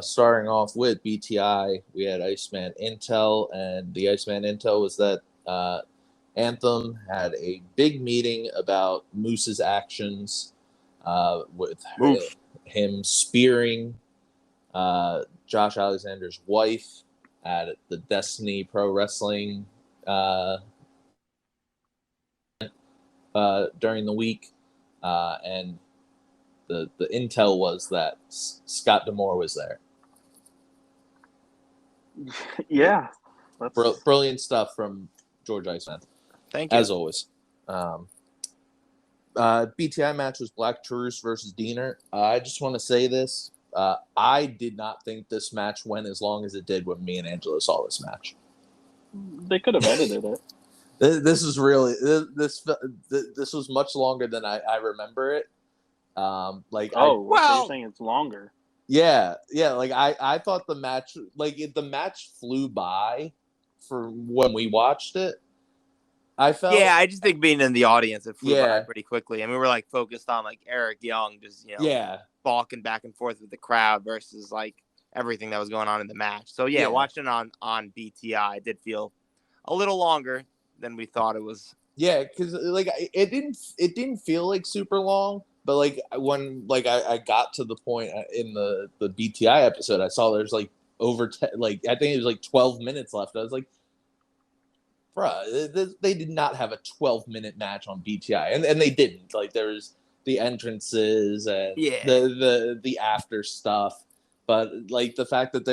Starting off with BTI, we had Iceman Intel, and the Iceman Intel was that Anthem had a big meeting about Moose's actions, with him spearing Josh Alexander's wife at the Destiny Pro Wrestling during the week, and the intel was that Scott D'Amore was there. Yeah, brilliant stuff from George Iceman. Thank you. As always. BTI match was Black Taurus versus Diener. I just want to say this. I did not think this match went as long as it did when me and Angelo saw this match. They could have edited it. This is really this was much longer than I remember it. So you're saying it's longer? Yeah. Like I thought the match, the match flew by for when we watched it. I felt. Yeah, I just think being in the audience, it flew by pretty quickly, and we were focused on Eric Young, just balking back and forth with the crowd versus everything that was going on in the match. So watching on BTI, it did feel a little longer than we thought it was. Yeah, because it didn't feel super long, but when I got to the point in the BTI episode, I saw there's over 10, I think it was 12 minutes left. I was like, bruh, they did not have a 12-minute match on BTI, and they didn't. There was the entrances and the after stuff, but the fact that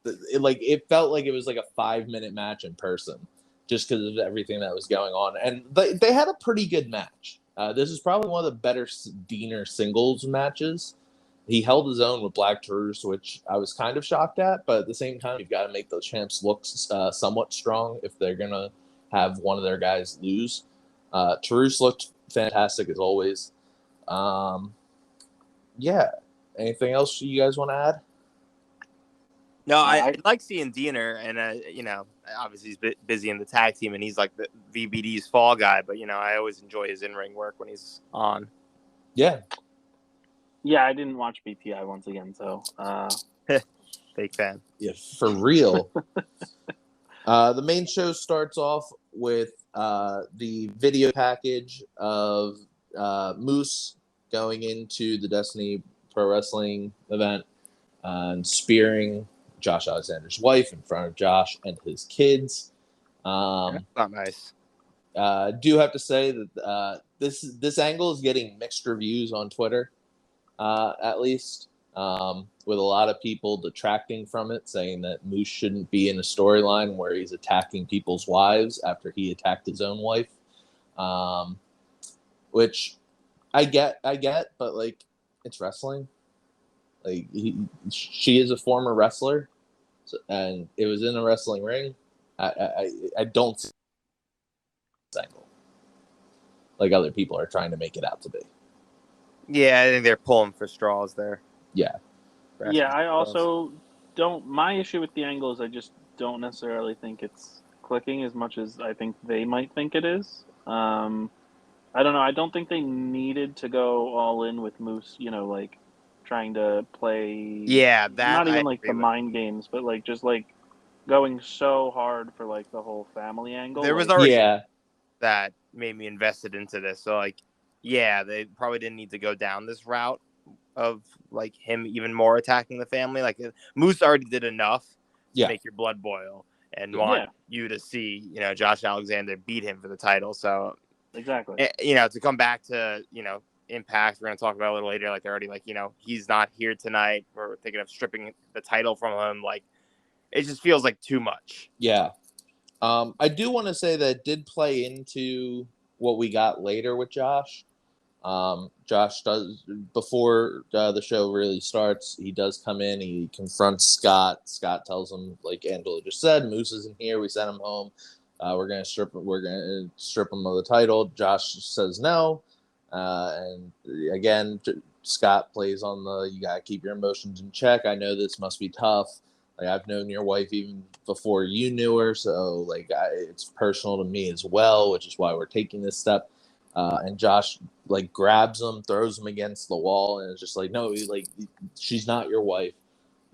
it felt like it was a 5-minute match in person, just because of everything that was going on, and they had a pretty good match. This is probably one of the better Diener singles matches. He held his own with Black Taurus, which I was kind of shocked at, but at the same time, you've got to make those champs look somewhat strong if they're going to have one of their guys lose. Taurus looked fantastic as always. Anything else you guys want to add? No, I like seeing Diener, and obviously he's busy in the tag team, and he's the VBD's fall guy. But I always enjoy his in-ring work when he's on. Yeah. Yeah, I didn't watch BTI once again, so fake fan. Yeah, for real. The main show starts off with the video package of Moose going into the Destiny Pro Wrestling event and spearing Josh Alexander's wife in front of Josh and his kids. That's not nice. Do have to say that this angle is getting mixed reviews on Twitter, at least, with a lot of people detracting from it, saying that Moose shouldn't be in a storyline where he's attacking people's wives after he attacked his own wife, which I get, but it's wrestling. She is a former wrestler, and it was in a wrestling ring. I don't see this angle like other people are trying to make it out to be. Yeah, I think they're pulling for straws there. Yeah. Yeah, I also don't. My issue with the angle is I just don't necessarily think it's clicking as much as I think they might think it is. I don't know. I don't think they needed to go all in with Moose, trying to play. Yeah, that not even the mind games, but just going so hard for the whole family angle. There was already that made me invested into this. So they probably didn't need to go down this route of him even more attacking the family. Moose already did enough to make your blood boil and want you to see, Josh Alexander beat him for the title. So exactly, to come back to, Impact, we're going to talk about a little later. They're already he's not here tonight. We're thinking of stripping the title from him. It just feels too much. Yeah. I do want to say that it did play into what we got later with Josh. Josh does, before the show really starts, he does come in, he confronts Scott. Scott tells him, Angelo just said, Moose isn't here, we sent him home. We're gonna strip him of the title. Josh says no. And again, Scott plays on you gotta keep your emotions in check. I know this must be tough. I've known your wife even before you knew her, so it's personal to me as well, which is why we're taking this step. And Josh grabs him, throws him against the wall, and it's just no, she's not your wife.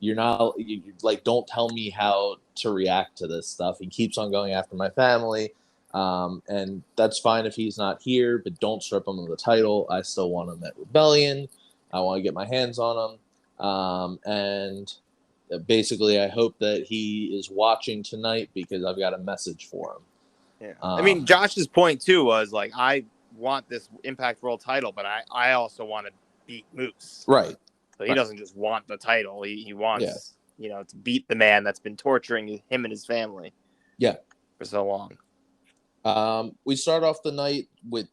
you're not like, don't tell me how to react to this stuff. He keeps on going after my family. And that's fine if he's not here, but don't strip him of the title. I still want him at Rebellion. I want to get my hands on him. And basically, I hope that he is watching tonight because I've got a message for him. Yeah. I mean, Josh's point too was like, I want this Impact World title, but I also want to beat Moose. Right. So he doesn't just want the title. He wants, to beat the man that's been torturing him and his family. Yeah. For so long. We start off the night with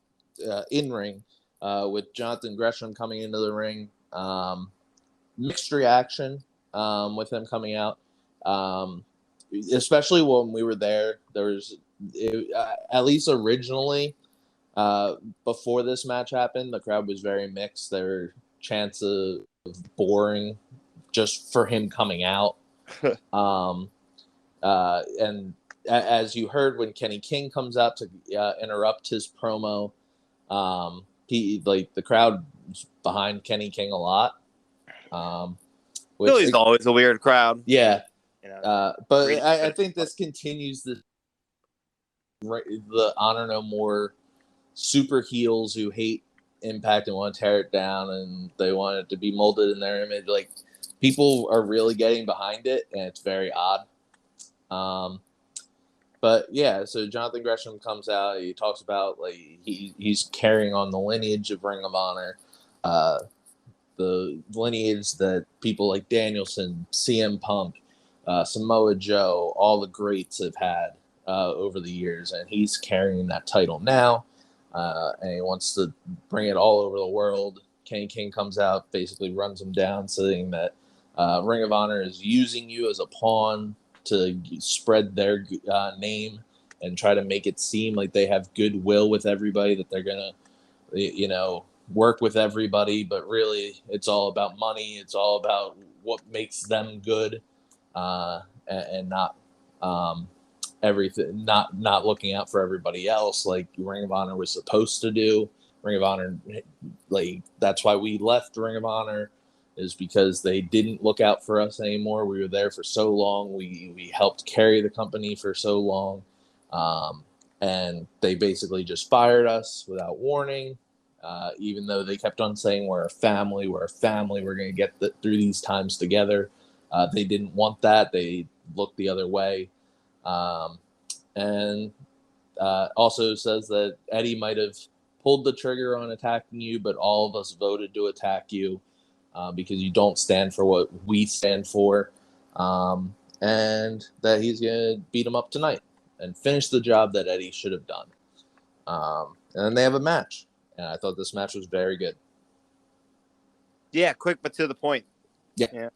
in-ring with Jonathan Gresham coming into the ring. Mixed reaction with him coming out. Especially when we were there. There was, at least originally, before this match happened, the crowd was very mixed. There were chants of boring just for him coming out. And as you heard when Kenny King comes out to interrupt his promo, the crowd was behind Kenny King a lot. Philly's always a weird crowd. Yeah. But Really? I think this continues the Honor No More super heels who hate Impact and want to tear it down, and they want it to be molded in their image. Like, people are really getting behind it, and it's very odd. But yeah, so Jonathan Gresham comes out. He talks about like he's carrying on the lineage of Ring of Honor, the lineage that people like Danielson, CM Punk, Samoa Joe, all the greats have had over the years, and he's carrying that title now, and he wants to bring it all over the world. Kenny King comes out, basically runs him down, saying that Ring of Honor is using you as a pawn to spread their name and try to make it seem like they have goodwill with everybody, that they're gonna, work with everybody, but really it's all about money. It's all about what makes them good, and not everything, not looking out for everybody else like Ring of Honor was supposed to do. Ring of Honor, like, that's why we left Ring of Honor, is because they didn't look out for us anymore. We were there for so long. We helped carry the company for so long. And they basically just fired us without warning, even though they kept on saying we're a family, we're going to get through these times together. They didn't want that. They looked the other way. And also says that Eddie might have pulled the trigger on attacking you, but all of us voted to attack you. Because you don't stand for what we stand for, and that he's going to beat him up tonight and finish the job that Eddie should have done. And then they have a match, and I thought this match was very good. Yeah, quick but to the point. Yeah.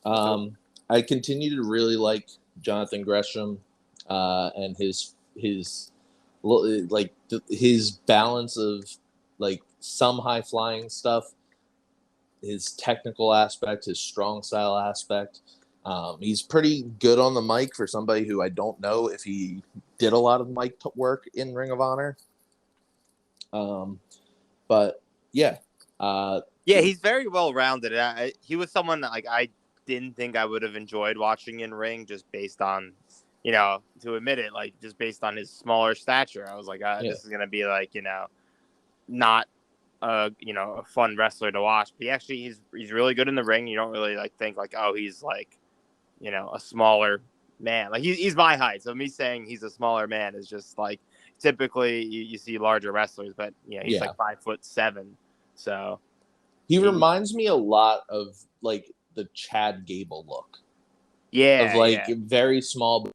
I continue to really like Jonathan Gresham and his balance of like some high flying stuff, his technical aspect, his strong style aspect. He's pretty good on the mic for somebody who I don't know if he did a lot of mic work in Ring of Honor. But yeah. He's very well rounded. He was someone that I didn't think I would have enjoyed watching in ring, just based on, to admit it, just based on his smaller stature. I was like, this is going to be not a fun wrestler to watch. But he's really good in the ring. You don't really think he's a smaller man. He's my height, so me saying he's a smaller man is just typically you see larger wrestlers, but he's 5'7", so he reminds me a lot of the Chad Gable look. Very small,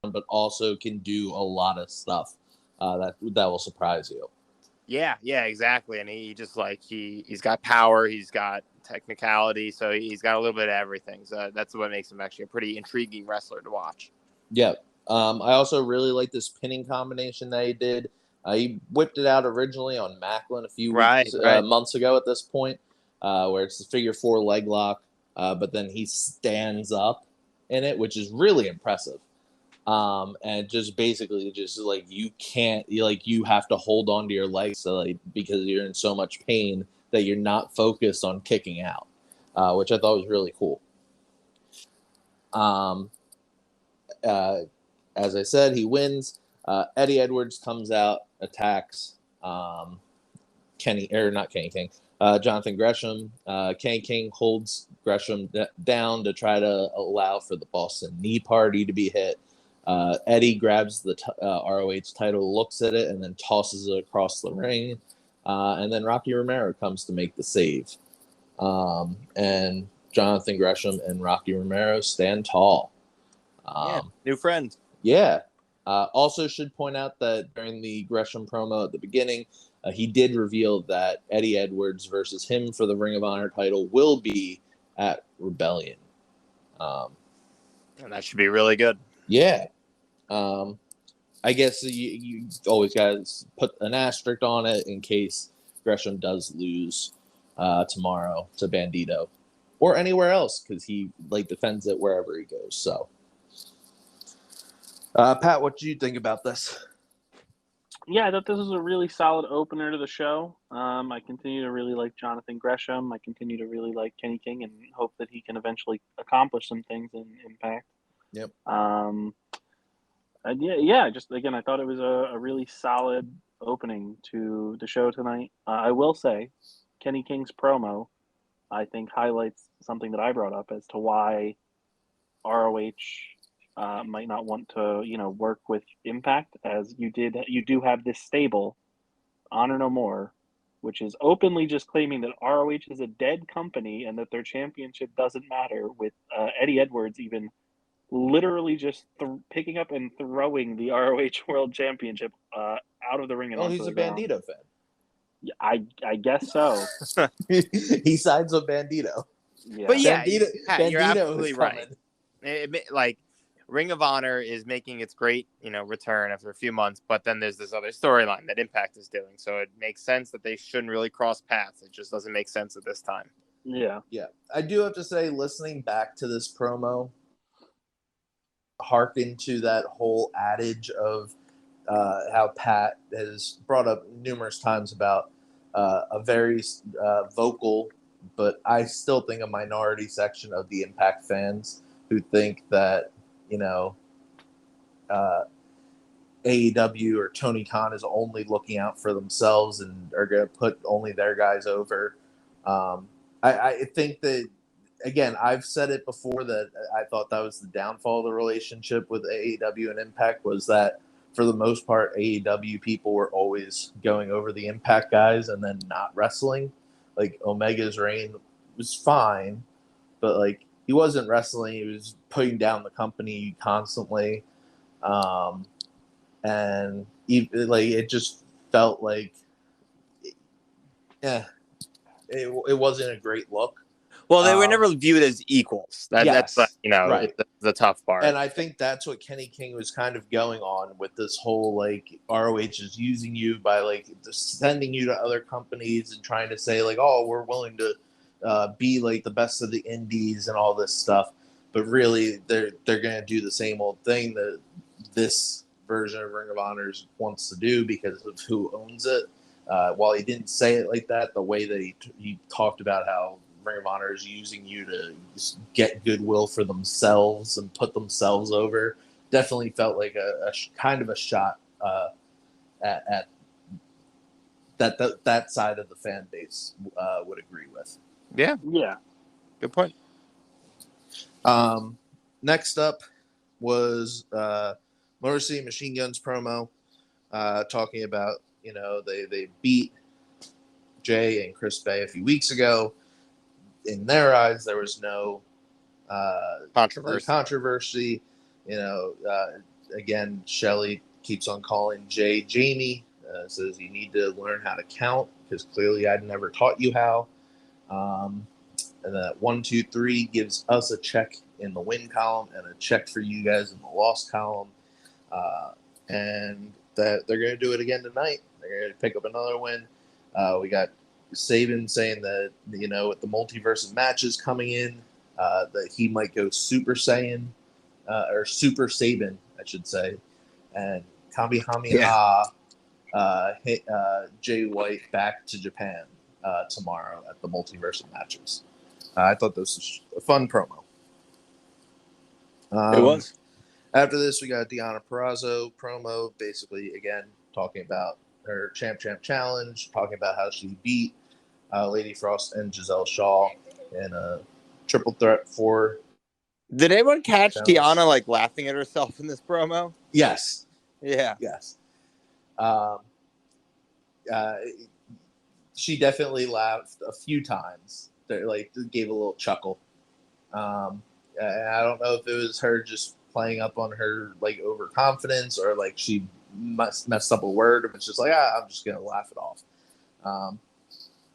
but also can do a lot of stuff that will surprise you. Yeah, exactly. And he just he's got power, he's got technicality, so he's got a little bit of everything. So that's what makes him actually a pretty intriguing wrestler to watch. Yeah. I also really like this pinning combination that he did. He whipped it out originally on Macklin a few months ago at this point, where it's the figure 4 leg lock, but then he stands up in it, which is really impressive. And just basically you can't, you have to hold on to your legs because you're in so much pain that you're not focused on kicking out. which I thought was really cool. As I said, he wins. Eddie Edwards comes out, attacks not Kenny King, Jonathan Gresham. Kenny King holds Gresham down to try to allow for the Boston knee party to be hit. Eddie grabs the ROH title, looks at it, and then tosses it across the ring. And then Rocky Romero comes to make the save. And Jonathan Gresham and Rocky Romero stand tall. New friend. Yeah. Also should point out that during the Gresham promo at the beginning, he did reveal that Eddie Edwards versus him for the Ring of Honor title will be at Rebellion. And that should be really good. Yeah. I guess you always got to put an asterisk on it in case Gresham does lose tomorrow to Bandito or anywhere else, because he defends it wherever he goes. So, Pat, what do you think about this? Yeah, I thought this was a really solid opener to the show. I continue to really like Jonathan Gresham. I continue to really like Kenny King and hope that he can eventually accomplish some things in Impact. Yep. Just again, I thought it was a really solid opening to the show tonight. I will say, Kenny King's promo, I think, highlights something that I brought up as to why ROH might not want to, work with Impact, as you do have this stable, Honor No More, which is openly just claiming that ROH is a dead company and that their championship doesn't matter, with Eddie Edwards even literally just picking up and throwing the ROH World Championship out of the ring and onto he's the a ground. Bandito fan. Yeah, I guess so. He sides with Bandito. Yeah. But yeah, Bandito you're absolutely is right. coming. Ring of Honor is making its great, return after a few months, but then there's this other storyline that Impact is doing. So it makes sense that they shouldn't really cross paths. It just doesn't make sense at this time. Yeah. Yeah. I do have to say, listening back to this promo, harken to that whole adage of how Pat has brought up numerous times about a very vocal, but I still think a minority section of the Impact fans who think that, AEW or Tony Khan is only looking out for themselves and are going to put only their guys over. I think that, again, I've said it before that I thought that was the downfall of the relationship with AEW and Impact, was that for the most part, AEW people were always going over the Impact guys and then not wrestling. Like, Omega's reign was fine, but he wasn't wrestling. He was putting down the company constantly. And it just felt like, it wasn't a great look. Well, they were never viewed as equals. Yes, that's right. the tough part. And I think that's what Kenny King was kind of going on with this whole ROH is using you by sending you to other companies and trying to say we're willing to be the best of the indies and all this stuff. But really, they're going to do the same old thing that this version of Ring of Honor wants to do because of who owns it. While he didn't say it like that, the way that he talked about how Ring of Honor is using you to just get goodwill for themselves and put themselves over, definitely felt like a kind of a shot at that side of the fan base would agree with. Yeah. Good point. Next up was Motor City Machine Guns promo, talking about they beat Jay and Chris Bay a few weeks ago. In their eyes, there was no controversy. Again, Shelley keeps on calling Jay Jamie. Says you need to learn how to count because clearly I'd never taught you how. And that 1, 2, 3 gives us a check in the win column and a check for you guys in the loss column. And that they're going to do it again tonight. They're going to pick up another win. We got Saban saying that, with the multiverse of matches coming in, that he might go Super Saiyan, or Super Saban, I should say. And Kamehameha hit Jay White back to Japan tomorrow at the multiverse of matches. I thought this was a fun promo. It was. After this, we got Deonna Perazzo promo, basically, again, talking about her Champ Challenge, talking about how she beat Lady Frost and Giselle Shaw in a triple threat for... Did anyone catch Challenge. Deonna, like, laughing at herself in this promo? Yes. Yeah. Yes. She definitely laughed a few times. Like, gave a little chuckle. I don't know if it was her just playing up on her like overconfidence or like she messed up a word, and it's just like, I'm just gonna laugh it off.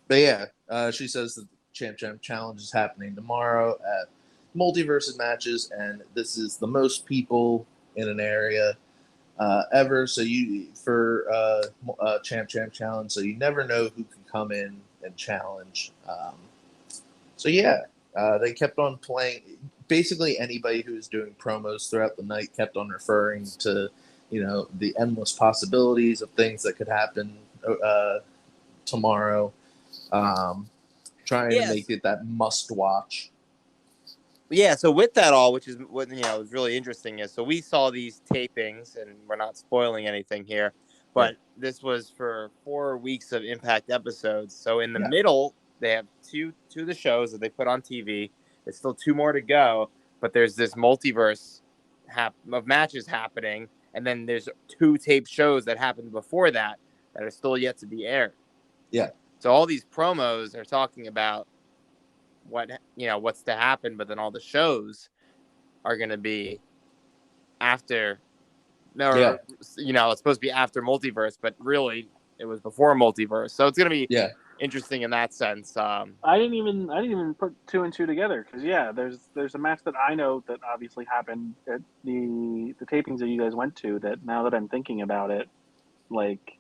But yeah, she says that the Champ Challenge is happening tomorrow at multiverse matches, and this is the most people in an area ever. So you for Champ Challenge, so you never know who can come in and challenge. So yeah, they kept on playing. Basically, anybody who was doing promos throughout the night kept on referring to, the endless possibilities of things that could happen tomorrow. Trying to make it that must watch. Yeah, so with that all, which is what was really interesting is, so we saw these tapings, and we're not spoiling anything here, but this was for 4 weeks of Impact episodes. So in the middle, they have two of the shows that they put on TV. There's still 2 more to go, but there's this multiverse of matches happening, and then there's 2 taped shows that happened before that are still yet to be aired. Yeah. So all these promos are talking about what's to happen, but then all the shows are going to be after. It's supposed to be after multiverse, but really it was before multiverse. So it's going to be interesting in that sense. I didn't even put 2 and 2 together because there's a match that I know that obviously happened at the tapings that you guys went to. That now that I'm thinking about it, like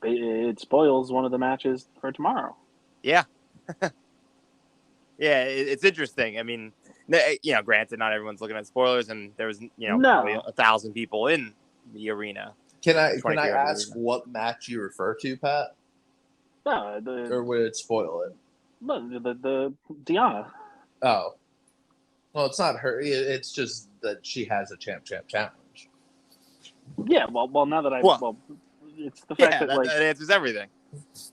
it spoils one of the matches for tomorrow. Yeah. Yeah, it's interesting. I mean, granted, not everyone's looking at spoilers, and there was, probably 1,000 people in the arena. Can I ask what match you refer to, Pat? No, or would it spoil it? No, the Deonna. Oh, well, it's not her. It's just that she has a champ challenge. Yeah, well, now that it's the fact that answers everything.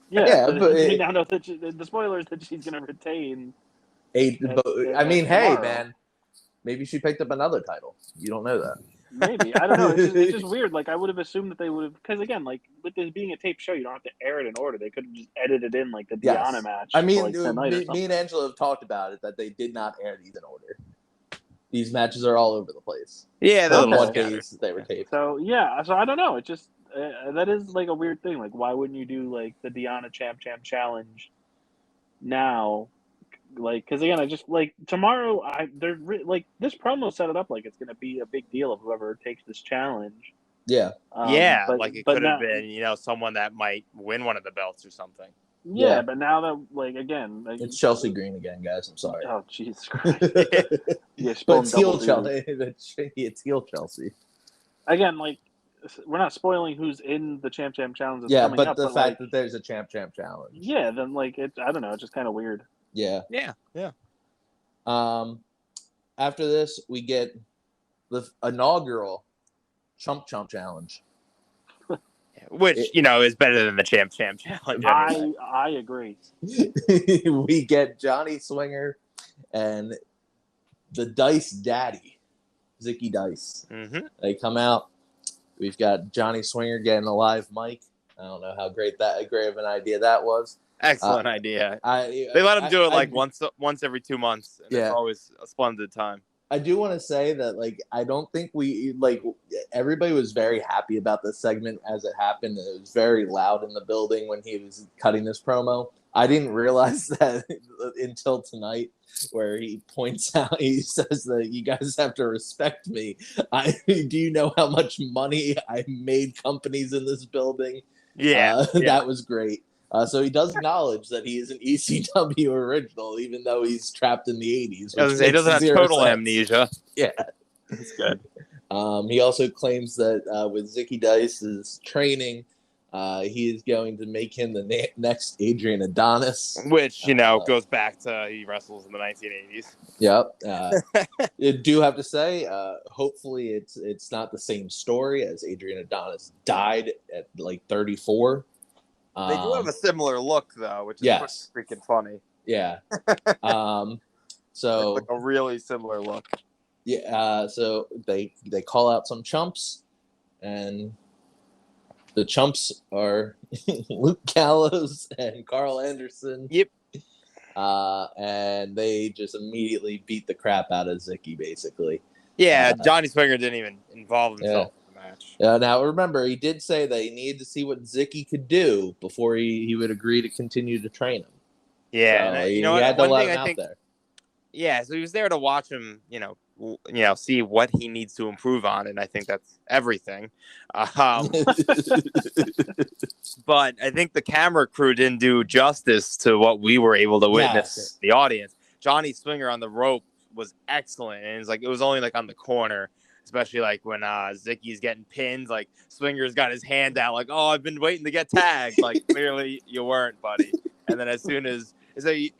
Yeah, but we now know that the spoiler is that she's going to retain. Hey, man, maybe she picked up another title. You don't know that. Maybe. I don't know. It's just weird. Like, I would have assumed that they would have, because again, like with this being a tape show, you don't have to air it in order. They could have just edited in like the Deonna match. I mean, me and Angelo have talked about it that they did not air these in order. These matches are all over the place. Yeah, what days they were taped. So so I don't know. It just that is like a weird thing. Like, why wouldn't you do like the Deonna Champ Challenge now? Like, because again, I just like tomorrow. They're like this promo set it up like it's going to be a big deal of whoever takes this challenge. Yeah, like it could have been someone that might win one of the belts or something. Yeah, but now that like again, like, it's Chelsea Green again, guys. I'm sorry. Oh Jesus Christ! But it's heel Chelsea. It's heel Chelsea. Again, like we're not spoiling who's in the Champ Challenge. But the fact that there's a Champ Challenge. Yeah, then like I don't know. It's just kind of weird. Yeah. After this, we get the inaugural CHUMP Challenge, which is better than the Champ Challenge. I agree. We get Johnny Swinger and the Dice Daddy, Zicky Dice. Mm-hmm. They come out. We've got Johnny Swinger getting a live mic. I don't know how great of an idea that was. Excellent idea. They let him do it once every 2 months. And it's always a splendid time. I do want to say that, I don't think everybody was very happy about this segment as it happened. It was very loud in the building when he was cutting this promo. I didn't realize that until tonight, where he points out, he says that you guys have to respect me. Do you know how much money I made companies in this building? Yeah. That was great. So he does acknowledge that he is an ECW original, even though he's trapped in the 80s. He doesn't have total amnesia. Yeah. That's good. He also claims that with Zicky Dice's training, He is going to make him the next Adrian Adonis. Which, goes back to he wrestles in the 1980s. Yep. I do have to say, hopefully it's not the same story as Adrian Adonis died at like 34. They do have a similar look, though, which is freaking funny. Yeah. So like a really similar look. Yeah. So they call out some chumps, and the chumps are Luke Gallows and Carl Anderson. Yep. And they just immediately beat the crap out of Zicky, basically. Yeah, Johnny Swinger didn't even involve himself in the match. Now, remember, he did say that he needed to see what Zicky could do before he would agree to continue to train him. Yeah, so he had to let him out there. Yeah, so he was there to watch him, see what he needs to improve on, and I think that's everything. But I think the camera crew didn't do justice to what we were able to witness in the audience. Johnny Swinger on the rope was excellent, and it was only like on the corner, especially like when Zicky's getting pinned. Like Swinger's got his hand out, like, "Oh, I've been waiting to get tagged." Like clearly you weren't, buddy. And then as soon as they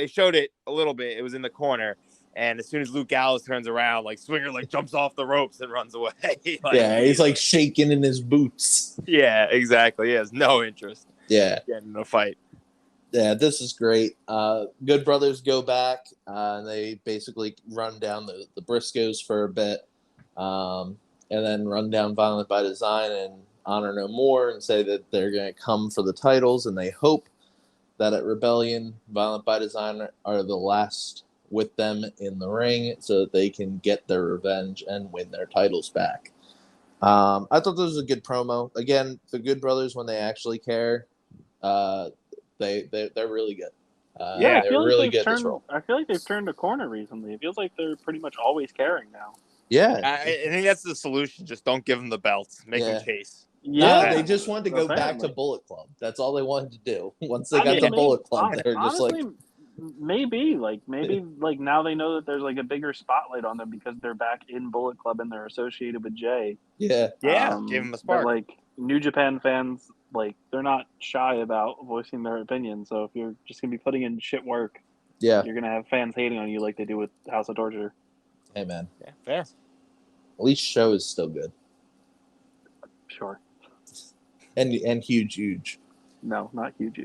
showed it a little bit, it was in the corner. And as soon as Luke Gallows turns around, like Swinger like jumps off the ropes and runs away. He's like shaking in his boots. Yeah, exactly. He has no interest. Getting in a fight. Yeah, this is great. Good Brothers go back, and they basically run down the Briscoes for a bit, and then run down Violent by Design and Honor No More, and say that they're going to come for the titles, and they hope that at Rebellion, Violent by Design are the last with them in the ring so that they can get their revenge and win their titles back. I thought this was a good promo. Again, the Good Brothers, when they actually care, they're really good. I feel really like good this role. I feel like they've turned a corner recently. It feels like they're pretty much always caring now. Yeah. I think that's the solution. Just don't give them the belts. Make them chase. Yeah, they just wanted to go back to Bullet Club. That's all they wanted to do. Once they got to Bullet Club, they're just honestly, maybe now they know that there's like a bigger spotlight on them because they're back in Bullet Club and they're associated with Jay. Yeah, give them a spark. But like New Japan fans, like they're not shy about voicing their opinion. So if you're just gonna be putting in shit work, you're gonna have fans hating on you like they do with House of Torture. Hey man, yeah, fair. At least show is still good. Sure. And huge. No, not huge.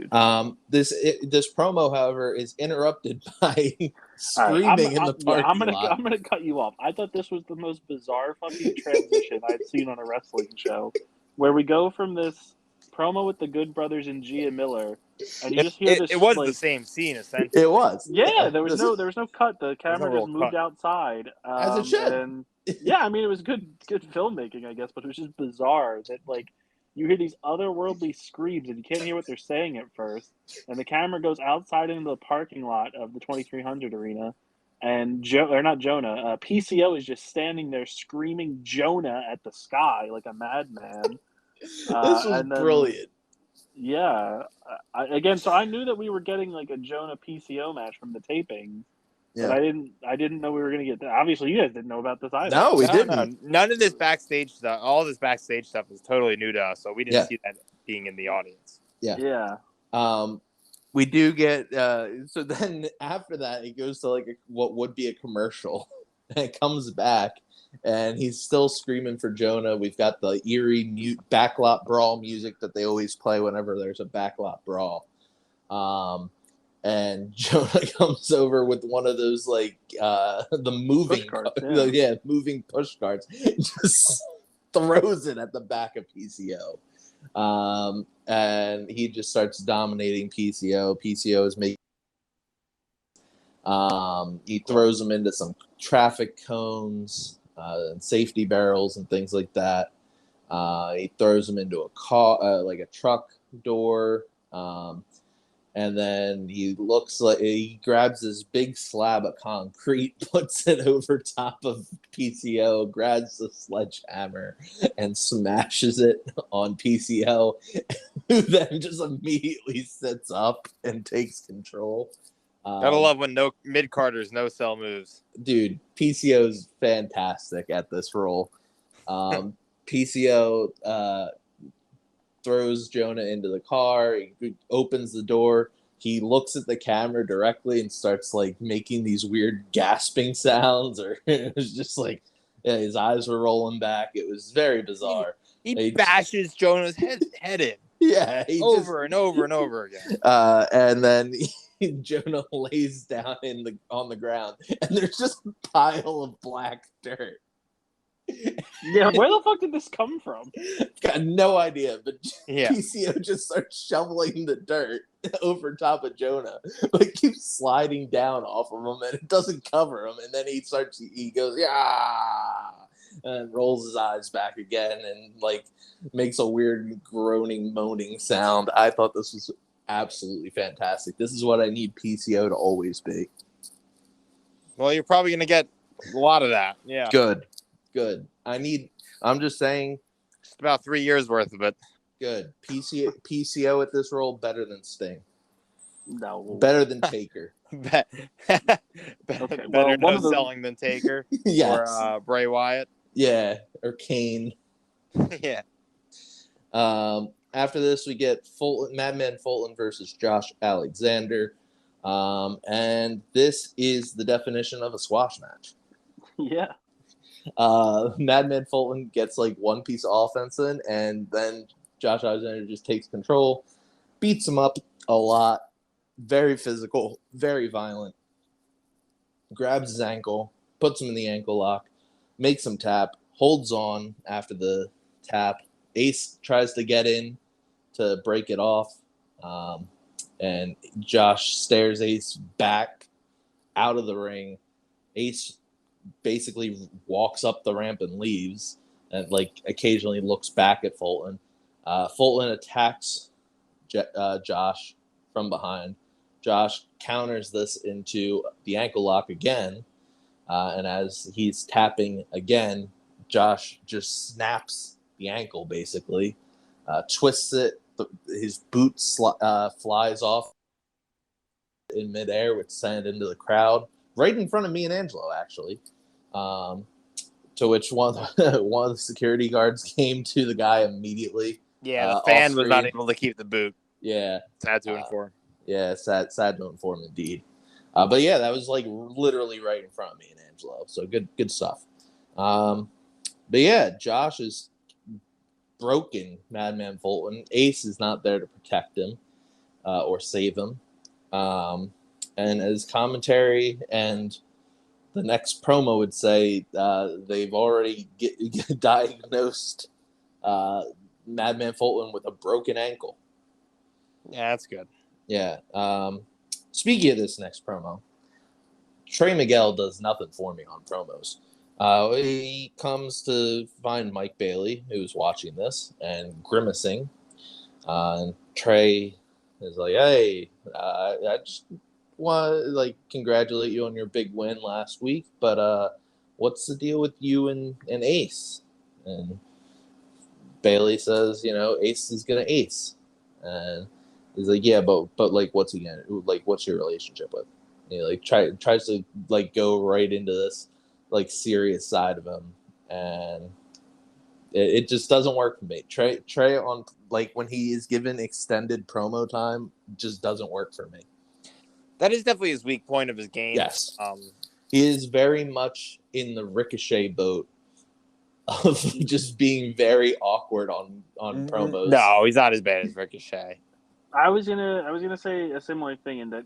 This promo, however, is interrupted by screaming in the parking lot. I'm gonna cut you off. I thought this was the most bizarre fucking transition I'd seen on a wrestling show, where we go from this promo with the Good Brothers and Gia Miller, and you just hear this. It was the same scene, essentially. It was. Yeah, there was no cut. The camera just moved outside. As it should. And, yeah, I mean it was good filmmaking, I guess, but it was just bizarre that like. You hear these otherworldly screams, and you can't hear what they're saying at first. And the camera goes outside into the parking lot of the 2300 arena, and PCO is just standing there screaming Jonah at the sky like a madman. This was brilliant. Yeah. So I knew that we were getting like a Jonah PCO match from the taping. Yeah. But I didn't know we were going to get that. Obviously, you guys didn't know about this either. No, we didn't. No. None of this backstage stuff, all this backstage stuff is totally new to us, so we didn't see that being in the audience. Yeah. We do get, so then after that, it goes to like what would be a commercial. And it comes back, and he's still screaming for Jonah. We've got the eerie backlot brawl music that they always play whenever there's a backlot brawl. And Jonah comes over with one of those like the moving moving push carts, just throws it at the back of PCO, and he just starts dominating PCO. PCO is making. He throws him into some traffic cones and safety barrels and things like that. He throws him into a car, like a truck door. And then he grabs this big slab of concrete, puts it over top of PCO, grabs the sledgehammer, and smashes it on PCO, who then just immediately sits up and takes control. Gotta love when mid-carders no-sell moves. Dude, PCO's fantastic at this role. PCO throws Jonah into the car. He opens the door. He looks at the camera directly and starts like making these weird gasping sounds, or it was just like his eyes were rolling back. It was very bizarre. He bashes Jonah's head in. Yeah, over and over and over again. And then Jonah lays down on the ground, and there's just a pile of black dirt. Yeah, where the fuck did this come from? Got no idea, but Yeah. PCO just starts shoveling the dirt over top of Jonah, but keeps sliding down off of him, and it doesn't cover him. And then he goes, yeah, and rolls his eyes back again, and like makes a weird groaning, moaning sound. I thought this was absolutely fantastic. This is what I need PCO to always be. Well, you're probably gonna get a lot of that. Yeah. Good. I'm just saying, Just about 3 years worth of it. good. PCO at this role better than Sting. No. Better than Taker. Better well, one of the- selling than Taker. Yes. Or Bray Wyatt. Yeah. Or Kane. Yeah. After this, we get Madman Fulton versus Josh Alexander. And this is the definition of a squash match. Yeah. Madman Fulton gets like one piece of offense in, and then Josh Alexander just takes control, beats him up a lot, very physical, very violent, grabs his ankle, puts him in the ankle lock, makes him tap, holds on after the tap. Ace tries to get in to break it off, and Josh stares Ace back out of the ring. Ace basically walks up the ramp and leaves, and like occasionally looks back at Fulton. Fulton attacks Josh from behind. Josh counters this into the ankle lock again, and as he's tapping again, Josh just snaps the ankle basically, twists it. His boot flies off in midair, which sent it into the crowd right in front of me and Angelo, actually. To which one of the security guards came to the guy immediately. Yeah, the fan was not able to keep the boot. Yeah. Sad to inform. Yeah, sad to inform indeed. But yeah, that was like literally right in front of me and Angelo. So good stuff. But yeah, Josh is broken Madman Fulton. Ace is not there to protect him or save him. And as commentary and the next promo would say, they've already diagnosed Madman Fulton with a broken ankle. Yeah, that's good. Yeah. Speaking of this next promo, Trey Miguel does nothing for me on promos. He comes to find Mike Bailey, who's watching this, and grimacing. And Trey is like, hey, I just want to like congratulate you on your big win last week, but what's the deal with you and Ace? And Bailey says, Ace is gonna ace, and he's like, yeah, but like, what's he gonna like? What's your relationship with? And he like tries to like go right into this like serious side of him, and it just doesn't work for me. Trey on like when he is given extended promo time just doesn't work for me. That is definitely his weak point of his game. Yes. He is very much in the Ricochet boat of just being very awkward on promos. No, he's not as bad as Ricochet. I was gonna say a similar thing in that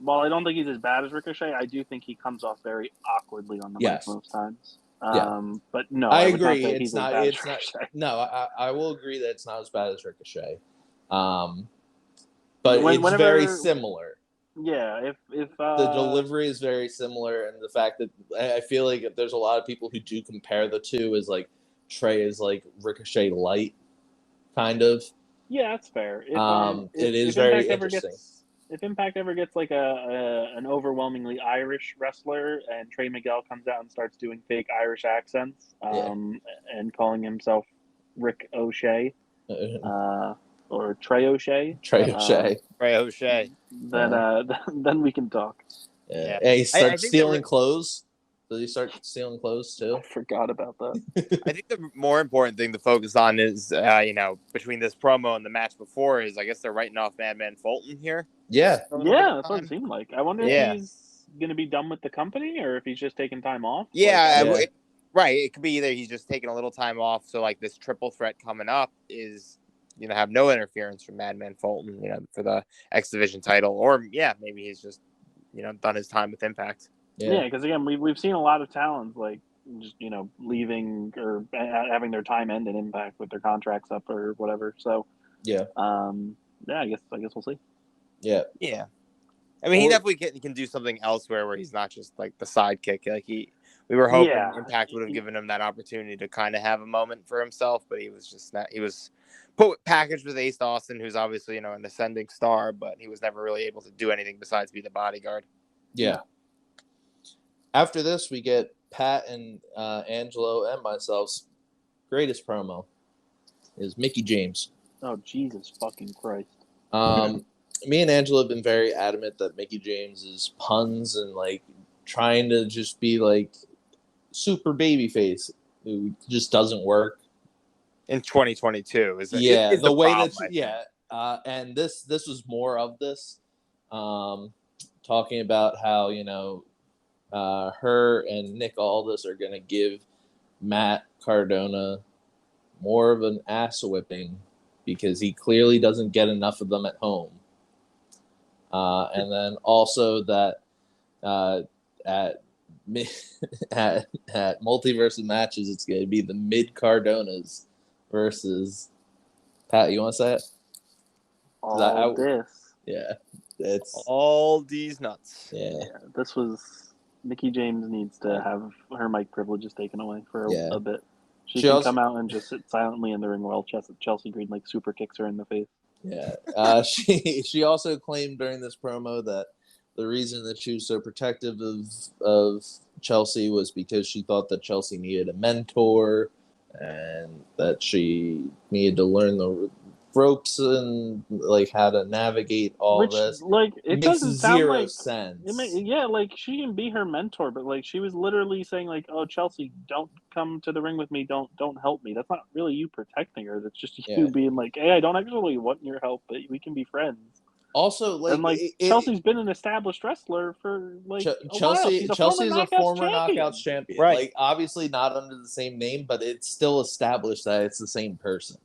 while I don't think he's as bad as Ricochet, I do think he comes off very awkwardly on the mic most times. But no, I would agree. Not say it's he's not. as bad It's as not. Ricochet. No, I will agree that it's not as bad as Ricochet. But it's very similar. Yeah, if the delivery is very similar, and the fact that I feel like there's a lot of people who do compare the two as like Trey is like Ricochet light, kind of. Yeah, that's fair. It is very interesting. If Impact ever gets like an overwhelmingly Irish wrestler, and Trey Miguel comes out and starts doing fake Irish accents, and calling himself Rick O'Shea, or Trey O'Shea. Trey O'Shea. Then we can talk. Yeah. Hey, he starts stealing clothes. Does he start stealing clothes too? I forgot about that. I think the more important thing to focus on is, between this promo and the match before is, I guess they're writing off Madman Fulton here. Yeah. A little bit Yeah, of that's what it time. seemed like. I wonder Yeah. if he's going to be done with the company or if he's just taking time off. Yeah, Yeah. Right. It could be either he's just taking a little time off, so like this triple threat coming up is, have no interference from Madman Fulton, for the X Division title, or maybe he's just, done his time with Impact. Yeah, because again, we've seen a lot of talents like just leaving or having their time end in Impact with their contracts up or whatever. So Yeah. I guess we'll see. Yeah. Yeah. I mean, he definitely can do something elsewhere where he's not just like the sidekick. Like we were hoping Impact would have given him that opportunity to kind of have a moment for himself, but he was just not. He was packaged with Ace Austin, who's obviously an ascending star, but he was never really able to do anything besides be the bodyguard. Yeah. After this, we get Pat and Angelo and myself's greatest promo is Mickie James. Oh, Jesus fucking Christ. Me and Angelo have been very adamant that Mickie James' puns and like trying to just be like super babyface just doesn't work in 2022. Is the way problem, that and this was more of this, talking about how her and Nick Aldis are gonna give Matt Cardona more of an ass whipping because he clearly doesn't get enough of them at home. And then also that at multiverse matches, it's going to be the mid Cardonas versus Pat. You want to say it? Yeah, it's all these nuts. Yeah, this was Mickie James needs to have her mic privileges taken away for a bit. She can come out and just sit silently in the ring while Chelsea Green like super kicks her in the face. Yeah, she also claimed during this promo that the reason that she was so protective of Chelsea was because she thought that Chelsea needed a mentor and that she needed to learn the ropes and like how to navigate all this. Like it makes doesn't sound zero like sense. Like she can be her mentor, but like she was literally saying like, "Oh, Chelsea, don't come to the ring with me. Don't help me." That's not really you protecting her. That's just you being like, "Hey, I don't actually want your help, but we can be friends." Also, Chelsea's been an established wrestler for like Chelsea. Chelsea's a former Knockouts champion. Right? Like obviously not under the same name, but it's still established that it's the same person.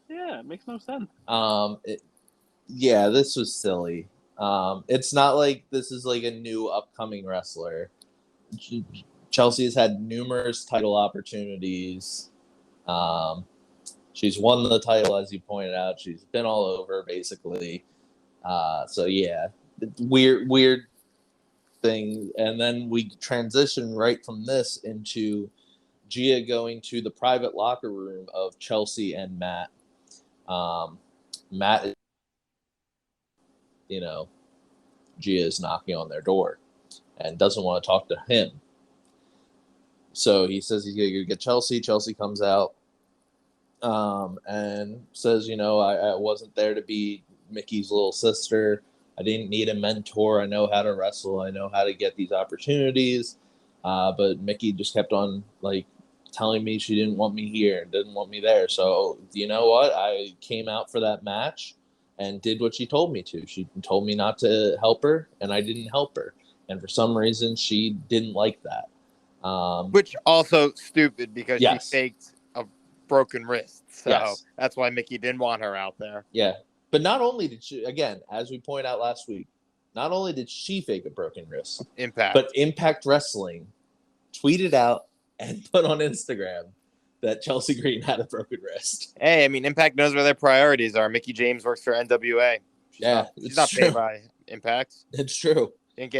Yeah, it makes no sense. This was silly. It's not like this is like a new upcoming wrestler. Chelsea has had numerous title opportunities. She's won the title, as you pointed out. She's been all over, basically. Weird thing. And then we transition right from this into Gia going to the private locker room of Chelsea and Matt. Matt is, Gia is knocking on their door and doesn't want to talk to him. So he says he's going to get Chelsea. Chelsea comes out and says, I wasn't there to be Mickey's little sister. I didn't need a mentor. I know how to wrestle. I know how to get these opportunities. But Mickey just kept on like telling me she didn't want me here and didn't want me there. So you know what? I came out for that match and did what she told me to. She told me not to help her, and I didn't help her. And for some reason, she didn't like that. Which also stupid because she faked a broken wrist. So that's why Mickey didn't want her out there. Yeah. But not only did she, again, as we pointed out last week, not only did she fake a broken wrist, but Impact Wrestling tweeted out and put on Instagram that Chelsea Green had a broken wrist. Hey, I mean, Impact knows where their priorities are. Mickey James works for NWA. She's not paid by Impact. It's true. She ain't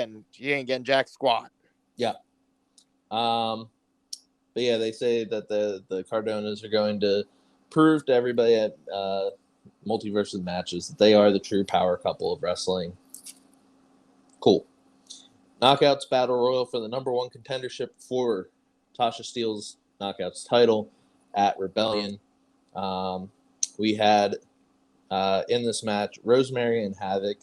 getting jack squat. Yeah. But yeah, they say that the Cardonas are going to prove to everybody at multiverse matches that they are the true power couple of wrestling. Cool. Knockouts Battle Royal for the number one contendership for Tasha Steele's Knockouts title at Rebellion. We had in this match Rosemary and Havoc,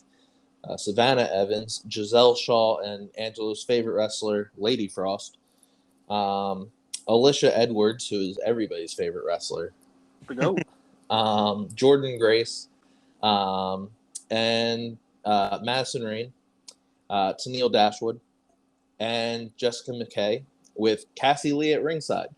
Savannah Evans, Giselle Shaw, and Angelo's favorite wrestler, Lady Frost, Alicia Edwards, who is everybody's favorite wrestler. The GOAT. Jordan Grace, and Madison Rain, Tennille Dashwood, and Jessica McKay with Cassie Lee at ringside.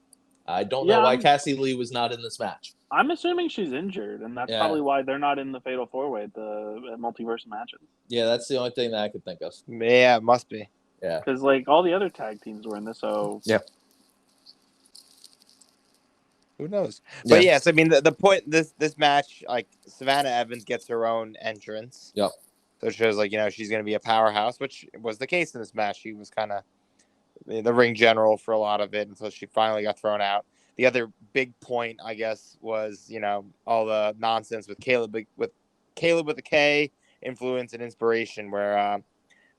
I don't know why Cassie Lee was not in this match. I'm assuming she's injured, and that's probably why they're not in the Fatal 4-Way at the multiverse matches. Yeah, that's the only thing that I could think of. Yeah, it must be. Yeah. Because, like, all the other tag teams were in this, so... Yeah. Who knows? But yes, I mean, the point, this match, like, Savannah Evans gets her own entrance. Yep. So it shows, like, you know, she's going to be a powerhouse, which was the case in this match. She was kind of the ring general for a lot of it until she finally got thrown out. The other big point, I guess, was, you know, all the nonsense with Caleb with a K, influence and inspiration, where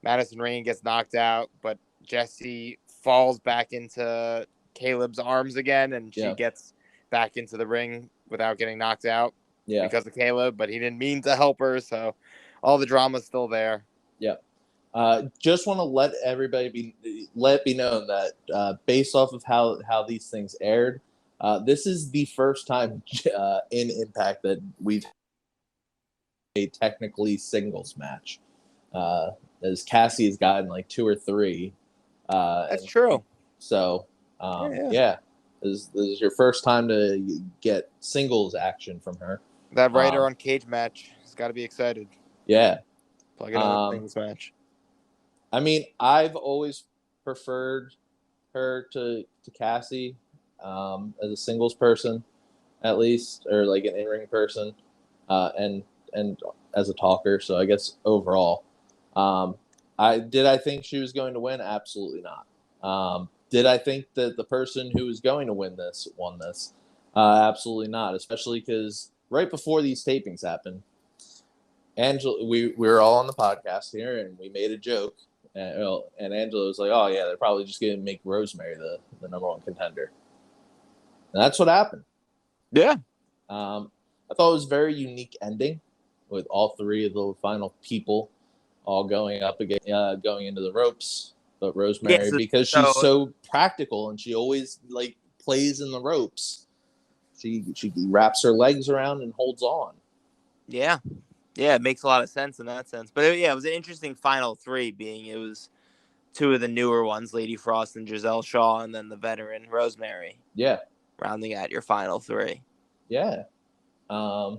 Madison Rain gets knocked out, but Jessie falls back into Caleb's arms again, and she gets back into the ring without getting knocked out because of Caleb, but he didn't mean to help her, so all the drama's still there. Yeah. Just want to let everybody be known that based off of how these things aired, this is the first time in Impact that we've a technically singles match. As Cassie has gotten like 2 or 3. That's true. So this is your first time to get singles action from her. That writer on Cage Match has got to be excited. Yeah. Plug it on the singles match. I mean, I've always preferred her to Cassie as a singles person, at least, or like an in-ring person, and as a talker. So I guess overall, I think she was going to win? Absolutely not. Did I think that the person who was going to win this won this? Absolutely not. Especially because right before these tapings happened, Angelo, we were all on the podcast here, and we made a joke. And Angelo was like, "Oh yeah, they're probably just going to make Rosemary the number one contender." And that's what happened. Yeah. I thought it was a very unique ending with all 3 of the final people all going up again, going into the ropes. But Rosemary, because she's so practical and she always like plays in the ropes, she wraps her legs around and holds on. Yeah. Yeah, it makes a lot of sense in that sense. But it was an interesting final 3, being it was 2 of the newer ones, Lady Frost and Giselle Shaw, and then the veteran Rosemary. Yeah. Rounding out your final 3. Yeah. I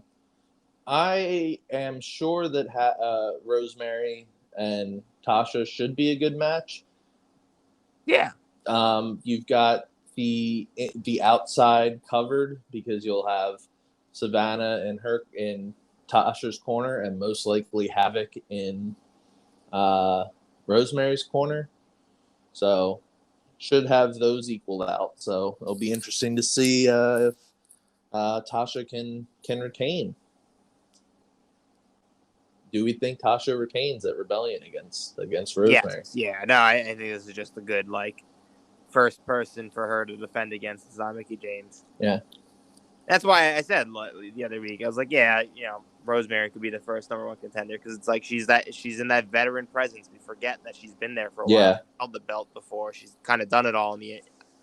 am sure that Rosemary and Tasha should be a good match. Yeah. You've got the outside covered because you'll have Savannah in Tasha's corner, and most likely Havoc in Rosemary's corner. So should have those equaled out. So it'll be interesting to see if Tasha can retain. Do we think Tasha retains at Rebellion against Rosemary? Yes. Yeah. No, I think this is just a good first person for her to defend against. It's not Mickie James. Yeah. That's why I said the other week, I was like, yeah, Rosemary could be the first number 1 contender, because it's like she's in that veteran presence. We forget that she's been there for a while. Held the belt before. She's kind of done it all in the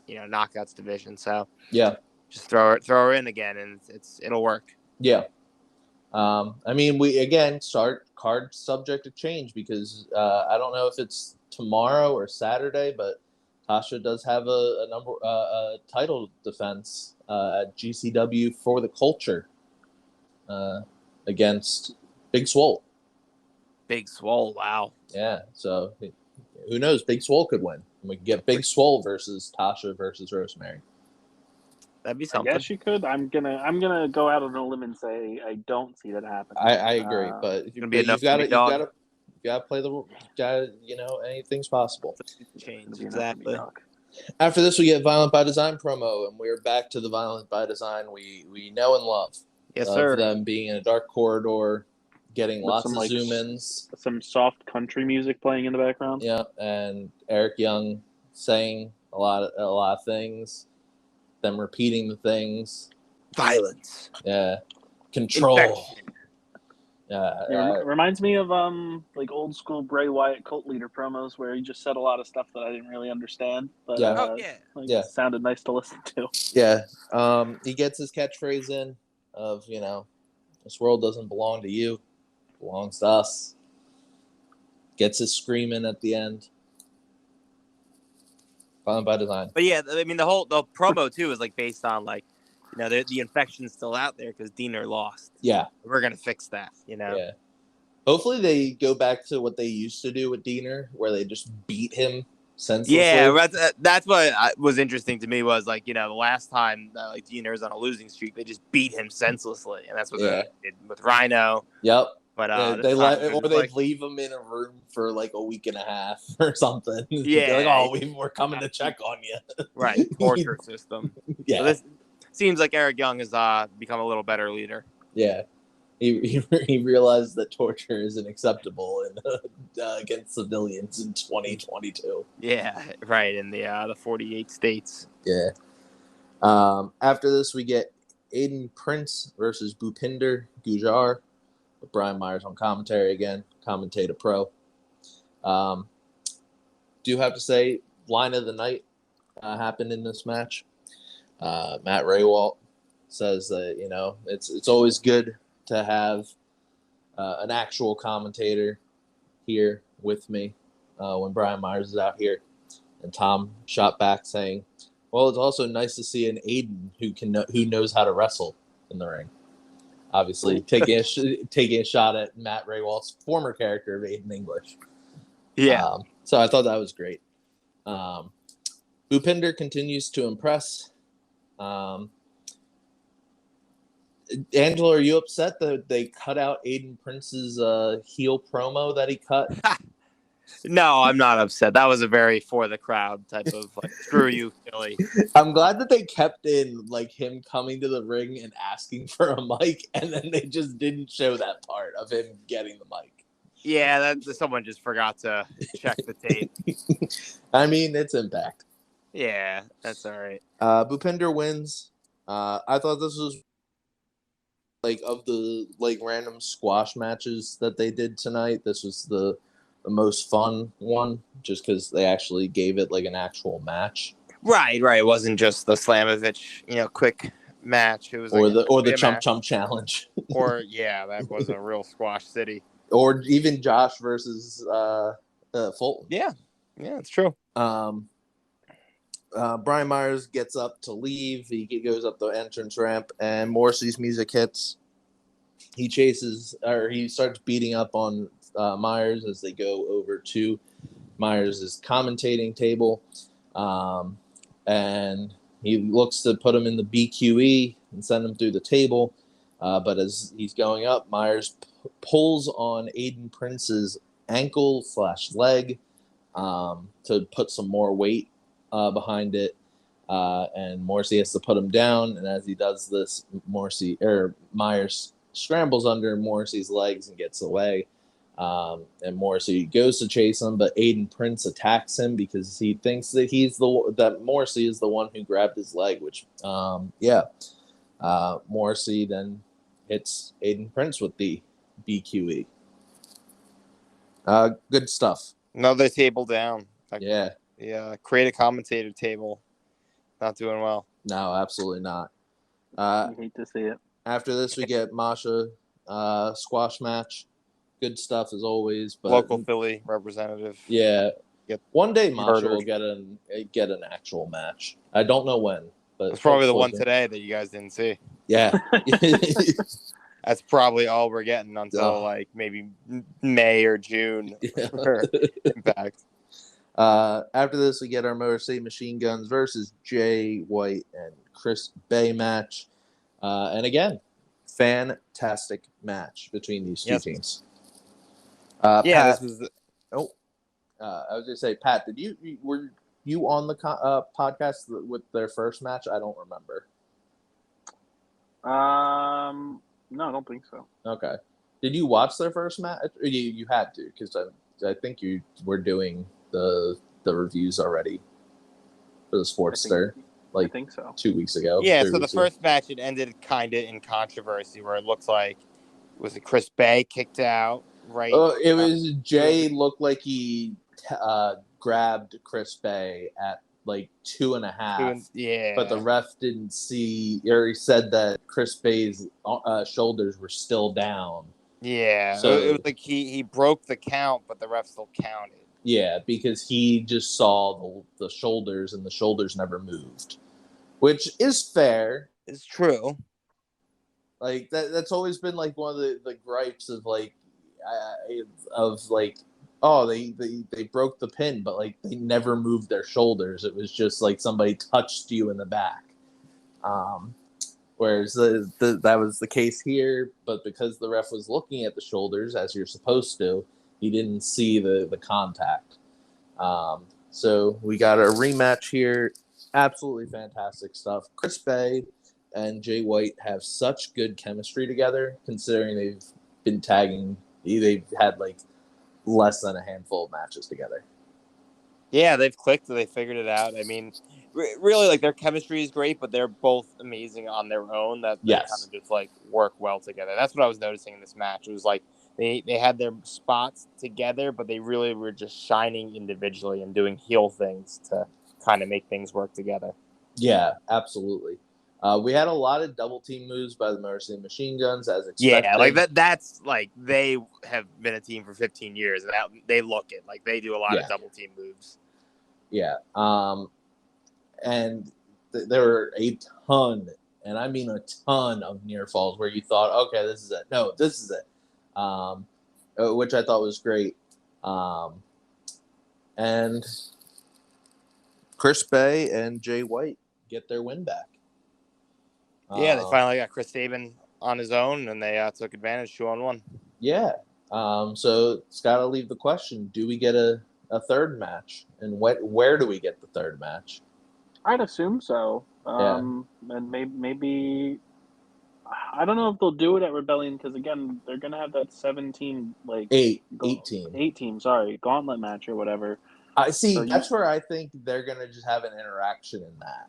knockouts division. So just throw her in again, and it'll work. Yeah. I mean, we again start card subject to change because I don't know if it's tomorrow or Saturday, but Tasha does have a title defense at GCW for the Culture against Big Swole. Big Swole, wow. Yeah, so who knows? Big Swole could win. We can get Big Swole versus Tasha versus Rosemary. That'd be something. I guess you could. I'm gonna go out on a limb and say I don't see that happening. I agree, but you've got to play anything's possible. Change exactly. After this, we get Violent by Design promo, and we're back to the Violent by Design we know and love. Yes, sir. Them being in a dark corridor, getting with lots of zoom-ins. Some soft country music playing in the background. Yeah, and Eric Young saying a lot of things, them repeating the things. Violence. Yeah. Control. Infection. Reminds me of like old school Bray Wyatt cult leader promos where he just said a lot of stuff that I didn't really understand, but sounded nice to listen to. Yeah. He gets his catchphrase in of, this world doesn't belong to you, it belongs to us. Gets his screaming at the end. Fun by design. But yeah, I mean, the promo too is like based on like, the infection's still out there because Diener lost. Yeah. We're going to fix that, Yeah. Hopefully they go back to what they used to do with Diener, where they just beat him senselessly. Yeah, that's what was interesting to me was like, the last time that like Diener was on a losing streak, they just beat him senselessly. And that's what they did with Rhino. Yep. But they'd leave him in a room for like a week and a half or something. Yeah. Like, we're coming to check on you. Right. Torture system. Yeah. So this seems like Eric Young has become a little better leader. Yeah. He realized that torture isn't acceptable against civilians in 2022. Yeah, right, in the 48 states. Yeah. After this, we get Aiden Prince versus Bhupinder Gujar with Brian Myers on commentary again, Commentator Pro. Do have to say, line of the night happened in this match. Matt Raywalt says that, it's always good to have an actual commentator here with me when Brian Myers is out here. And Tom shot back saying, well, it's also nice to see an Aiden who knows how to wrestle in the ring. Obviously, taking a shot at Matt Raywalt's former character of Aiden English. Yeah. So I thought that was great. Bhupinder continues to impress. Angelo, are you upset that they cut out Aiden Prince's heel promo that he cut? No, I'm not upset. That was a very for the crowd type of like, screw you, Philly. I'm glad that they kept in like him coming to the ring and asking for a mic, and then they just didn't show that part of him getting the mic. Yeah, someone just forgot to check the tape. I mean, it's Impact. Yeah, that's all right. Bhupinder wins. I thought this was like of the like random squash matches that they did tonight. This was the most fun one, just because they actually gave it like an actual match. Right. It wasn't just the Slamovich, quick match. It was or the CHUMP challenge. That was a real squash city. Or even Josh versus Fulton. Yeah, it's true. Brian Myers gets up to leave. He goes up the entrance ramp, and Morrissey's music hits. He starts beating up on Myers as they go over to Myers' commentating table. And he looks to put him in the BQE and send him through the table. But as he's going up, Myers pulls on Aiden Prince's ankle/leg to put some more weight behind it. And Morrissey has to put him down. And as he does this, Myers scrambles under Morrissey's legs and gets away. And Morrissey goes to chase him, but Aiden Prince attacks him because he thinks that that Morrissey is the one who grabbed his leg. Which, Morrissey then hits Aiden Prince with the BQE. Good stuff. Another table down. Yeah. Create a commentator table. Not doing well. No, absolutely not. I hate to see it. After this, we get Masha squash match. Good stuff as always. But local Philly representative. Yeah. One day Masha will murdered. get an actual match. I don't know when, but it's probably the one today that you guys didn't see. Yeah. That's probably all we're getting until like maybe May or June for Impact. After this, we get our Motor City Machine Guns versus Jay White and Chris Bay match. And again, fantastic match between these two teams. Pat, this was. I was gonna say, Pat, were you on the podcast with their first match? I don't remember. No, I don't think so. Okay. Did you watch their first match? Or you had to, because I think you were doing the reviews already for the Sportster. I think so. 2 weeks ago. Yeah, so the first match, it ended kind of in controversy where it looks like Was it Chris Bay kicked out? Right. It was Jay looked like he grabbed Chris Bay at like 2.5. Yeah. But the ref didn't see, or he said that Chris Bay's shoulders were still down. Yeah. So it was like he broke the count, but the ref still counted. Yeah, because he just saw the shoulders, and the shoulders never moved, which is fair. It's true. Like that's always been like one of the gripes of like oh they broke the pin, but like they never moved their shoulders. It was just like somebody touched you in the back. Whereas that was the case here, but because the ref was looking at the shoulders as you're supposed to, he didn't see the contact. So we got a rematch here. Absolutely fantastic stuff. Chris Bay and Jay White have such good chemistry together, considering they've been tagging. They've had like less than a handful of matches together. Yeah, they've clicked. They figured it out. I mean, really, like their chemistry is great, but they're both amazing on their own. That they kind of just like work well together. That's what I was noticing in this match. It was like they had their spots together, but they really were just shining individually and doing heel things to kind of make things work together. Yeah, absolutely. We had a lot of double team moves by the Motor City Machine Guns, as expected. Yeah, like that's like they have been a team for 15 years, and they look it. Like they do a lot of double team moves. Yeah. And there were a ton, and I mean a ton of near falls where you thought, okay, this is it. No, this is it. Which I thought was great. And Chris Bay and Jay White get their win back. Yeah, they finally got Chris Sabin on his own, and they took advantage 2-on-1. Yeah. So it's got to leave the question: do we get a third match, and where do we get the third match? I'd assume so. And maybe I don't know if they'll do it at Rebellion, because again, they're gonna have that 17 like 18 gauntlet match or whatever. I see. So that's where I think they're gonna just have an interaction in that.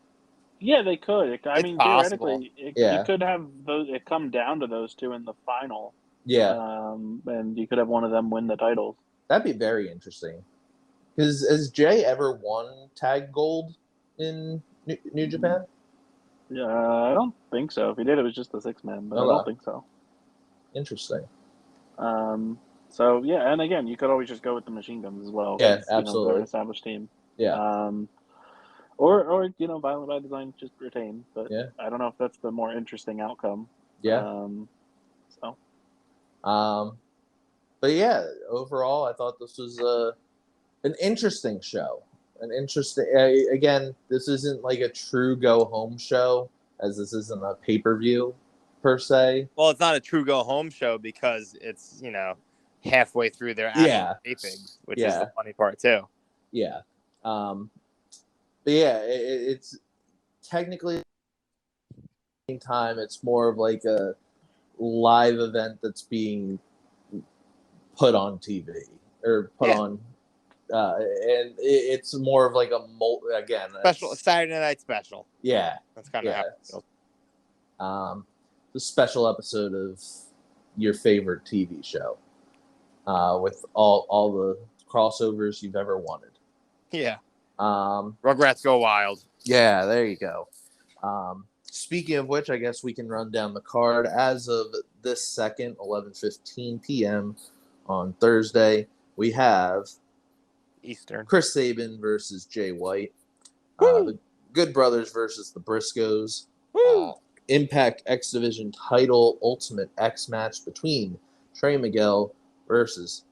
Yeah, they could. I mean, possible. Theoretically, you could have it come down to those two in the final. Yeah. And you could have one of them win the titles. That'd be very interesting. Because has Jay ever won tag gold in New Japan? Yeah, I don't think so. If he did, it was just the 6-man, but I don't think so. Interesting. So yeah, and again, you could always just go with the Machine Guns as well. Yeah, absolutely. They're an established team. Yeah. Or Violent by Design just retain, but yeah. I don't know if that's the more interesting outcome. Yeah. But yeah, overall, I thought this was an interesting show. Again, this isn't like a true go home show, as this isn't a pay-per-view per se. Well, it's not a true go home show because it's halfway through their actual tapings, which is the funny part too. Yeah. But yeah, it's technically time. It's more of like a live event that's being put on TV or put on, and it's more of like a special Saturday night special. Yeah, that's kind of how it feels. The special episode of your favorite TV show, with all the crossovers you've ever wanted. Yeah. Rugrats Go Wild. Yeah, there you go. Speaking of which, I guess we can run down the card. As of this second, 11:15 p.m. on Thursday, we have Eastern Chris Sabin versus Jay White. The Good Brothers versus the Briscoes. Impact X Division title Ultimate X match between Trey Miguel versus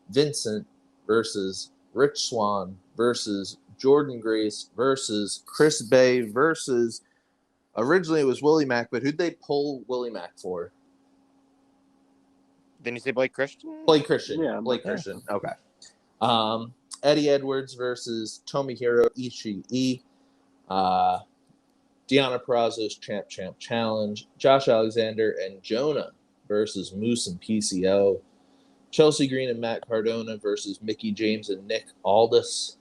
Vincent versus Rich Swann versus Jordan Grace versus Chris Bay versus, originally it was Willie Mack, but who'd they pull Willie Mack for? Didn't you say Blake Christian? Blake Christian. Yeah, Blake Christian. Okay. Eddie Edwards versus Tomohiro Ishii. Deonna Perazzo's Champ Challenge. Josh Alexander and Jonah versus Moose and PCO. Chelsea Green and Matt Cardona versus Mickey James and Nick Aldis.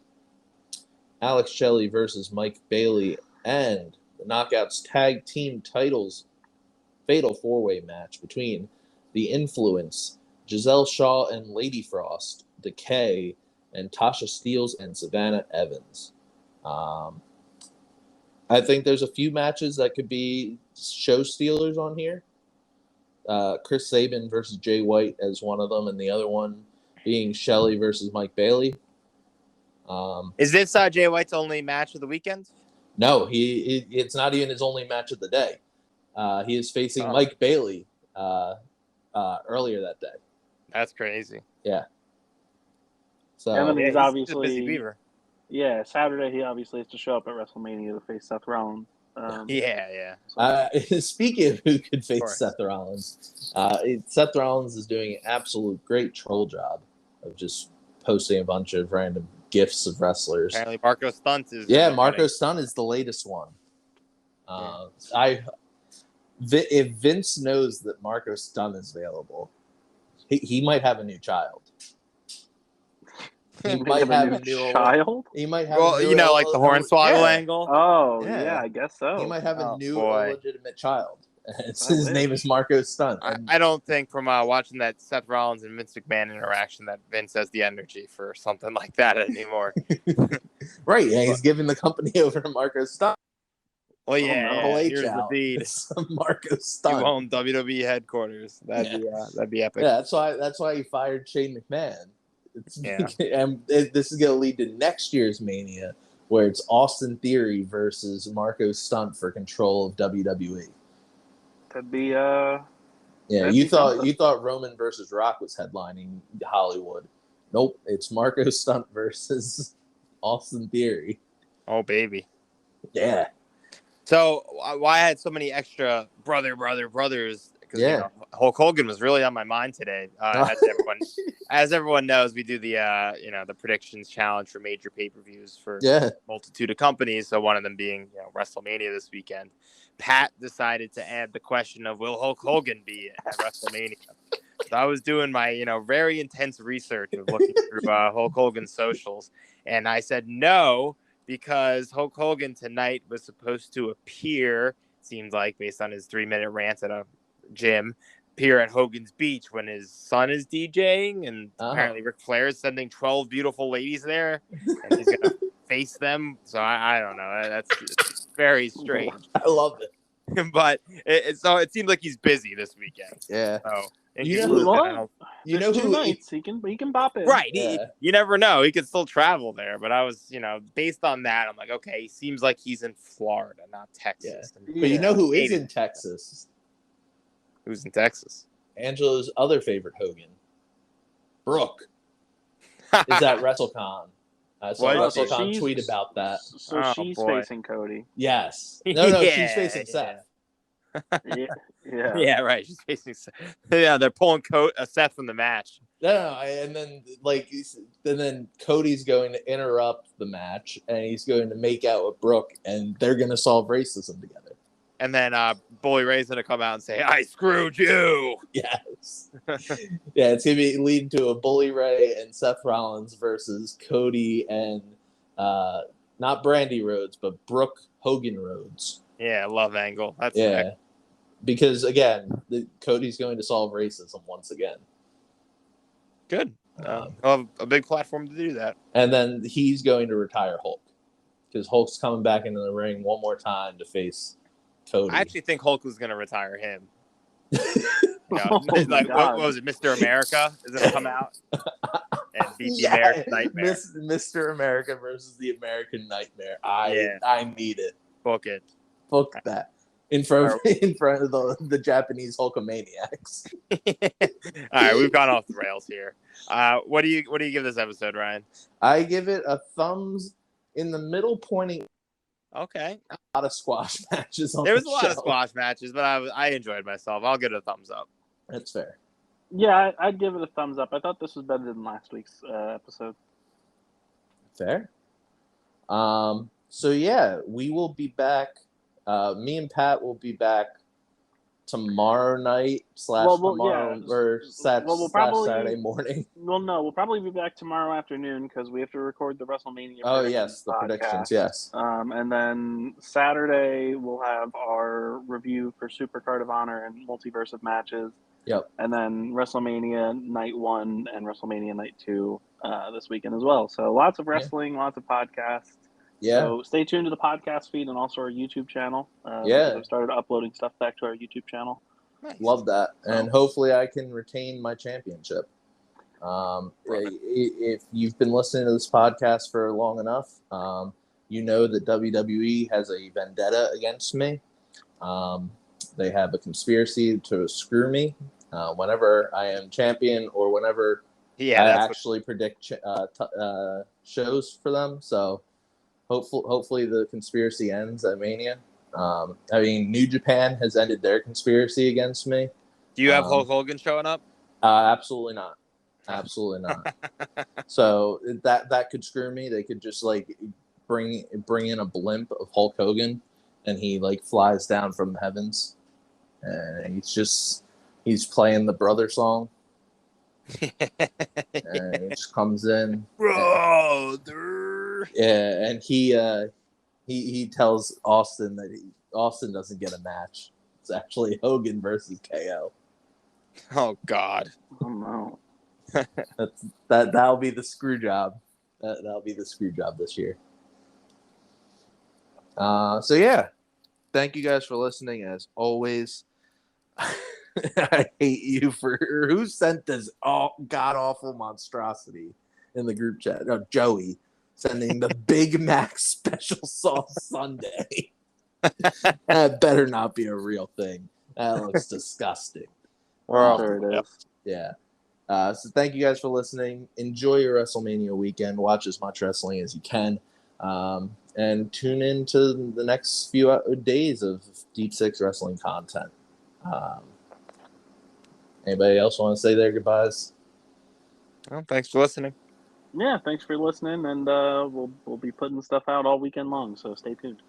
Alex Shelley versus Mike Bailey. And the Knockouts Tag Team Titles Fatal 4-Way match between The Influence, Giselle Shaw and Lady Frost, Decay, and Tasha Steeles and Savannah Evans. I think there's a few matches that could be show stealers on here. Chris Sabin versus Jay White as one of them, and the other one being Shelley versus Mike Bailey. Is this Jay White's only match of the weekend? No, it's not even his only match of the day. He is facing Mike Bailey earlier that day. That's crazy. Yeah. So and then he's obviously a busy beaver. Yeah, Saturday he obviously has to show up at WrestleMania to face Seth Rollins. Yeah. Speaking of who could face Seth Rollins, Seth Rollins is doing an absolute great troll job of just posting a bunch of random gifs of wrestlers. Apparently, Marco Stunt is. Yeah, Marco Stunt is the latest one. If Vince knows that Marco Stunt is available, he might have a new child. He might have a new child. He might have. Well, like the Hornswoggle angle. Oh, yeah, I guess so. He might have a new illegitimate child. His name is Marco Stunt. I don't think from watching that Seth Rollins and Vince McMahon interaction that Vince has the energy for something like that anymore. Right, yeah, he's giving the company over to Marco Stunt. Well, here's the deed. Marco Stunt. You own WWE headquarters. That'd be epic. Yeah, that's why he fired Shane McMahon. And this is going to lead to next year's Mania, where it's Austin Theory versus Marco Stunt for control of WWE. Could be you thought Roman versus Rock was headlining Hollywood. Nope, it's Marco Stunt versus Austin Theory. Oh baby. Yeah. So why I had so many extra brothers? Because Hulk Hogan was really on my mind today. As everyone knows, we do the the predictions challenge for major pay-per-views for a multitude of companies. So one of them being WrestleMania this weekend. Pat decided to add the question of will Hulk Hogan be at WrestleMania? So I was doing my very intense research of looking through Hulk Hogan's socials, and I said no because Hulk Hogan tonight was supposed to appear. Seems like based on his 3-minute rant at a gym, appear at Hogan's Beach when his son is DJing, and apparently Ric Flair is sending 12 beautiful ladies there, and he's gonna face them. So I don't know. That's very strange. I love it, but it seems like he's busy this weekend. Yeah. So two nights he can bop it. Right. Yeah. You never know. He could still travel there. But I was, based on that, I'm like, okay, he seems like he's in Florida, not Texas. Yeah. But you know who is in Texas? Who's in Texas? Angelo's other favorite Hogan, Brooke, is at WrestleCon. I saw WrestleCon tweet about that. So she's facing Cody. Yes. No, she's facing Seth. Yeah, right. She's facing Seth. Yeah, they're pulling Seth from the match. No, and then Cody's going to interrupt the match, and he's going to make out with Brooke, and they're going to solve racism together. And then Bully Ray's going to come out and say, I screwed you. Yes. Yeah, it's going to be leading to a Bully Ray and Seth Rollins versus Cody and not Brandy Rhodes, but Brooke Hogan Rhodes. Yeah, love angle. That's sick. Because, again, Cody's going to solve racism once again. Good. I'll have a big platform to do that. And then he's going to retire Hulk. Because Hulk's coming back into the ring one more time to face Cody. I actually think Hulk was going to retire him. What was it, Mr. America is going to come out and beat the American Nightmare. Mr. America versus the American Nightmare. I need it. Book it. Book that. In front of the Japanese Hulkamaniacs. All right, we've gone off the rails here. What do you give this episode, Ryan? I give it a thumbs in the middle, pointing. Okay. A lot of squash matches on There was a lot of squash matches, but I enjoyed myself. I'll give it a thumbs up. That's fair. Yeah, I'd give it a thumbs up. I thought this was better than last week's episode. Fair. So yeah, we will be back. Me and Pat will be back tomorrow night / tomorrow or Saturday morning. Well, no, we'll probably be back tomorrow afternoon because we have to record the WrestleMania. Oh yes, the predictions. Yes. And then Saturday we'll have our review for Supercard of Honor and Multiverse of Matches. Yep. And then WrestleMania Night 1 and WrestleMania Night 2 this weekend as well. So lots of wrestling, lots of podcasts. Yeah. So stay tuned to the podcast feed and also our YouTube channel. Because I've started uploading stuff back to our YouTube channel. Nice. Love that. So. And hopefully I can retain my championship. If you've been listening to this podcast for long enough, you know that WWE has a vendetta against me. They have a conspiracy to screw me whenever I am champion or whenever I actually predict shows for them. So hopefully the conspiracy ends at Mania. I mean, New Japan has ended their conspiracy against me. Do you have Hulk Hogan showing up? Absolutely not. Absolutely not. So that could screw me. They could just like bring in a blimp of Hulk Hogan, and he like flies down from the heavens, and he's playing the brother song, and he just comes in, brother. And he tells Austin that Austin doesn't get a match. It's actually Hogan versus KO. Oh God. Oh no. That'll be the screw job. That'll be the screw job this year. So yeah, thank you guys for listening. As always, I hate you for who sent this god awful monstrosity in the group chat. Oh, Joey sending the Big Mac special sauce sundae. That better not be a real thing. That looks disgusting. Sure it is. Yeah. So thank you guys for listening. Enjoy your WrestleMania weekend. Watch as much wrestling as you can. And tune in to the next few days of Deep Six wrestling content. Anybody else want to say their goodbyes? Well, thanks for listening. Yeah, thanks for listening, and we'll be putting stuff out all weekend long, so stay tuned.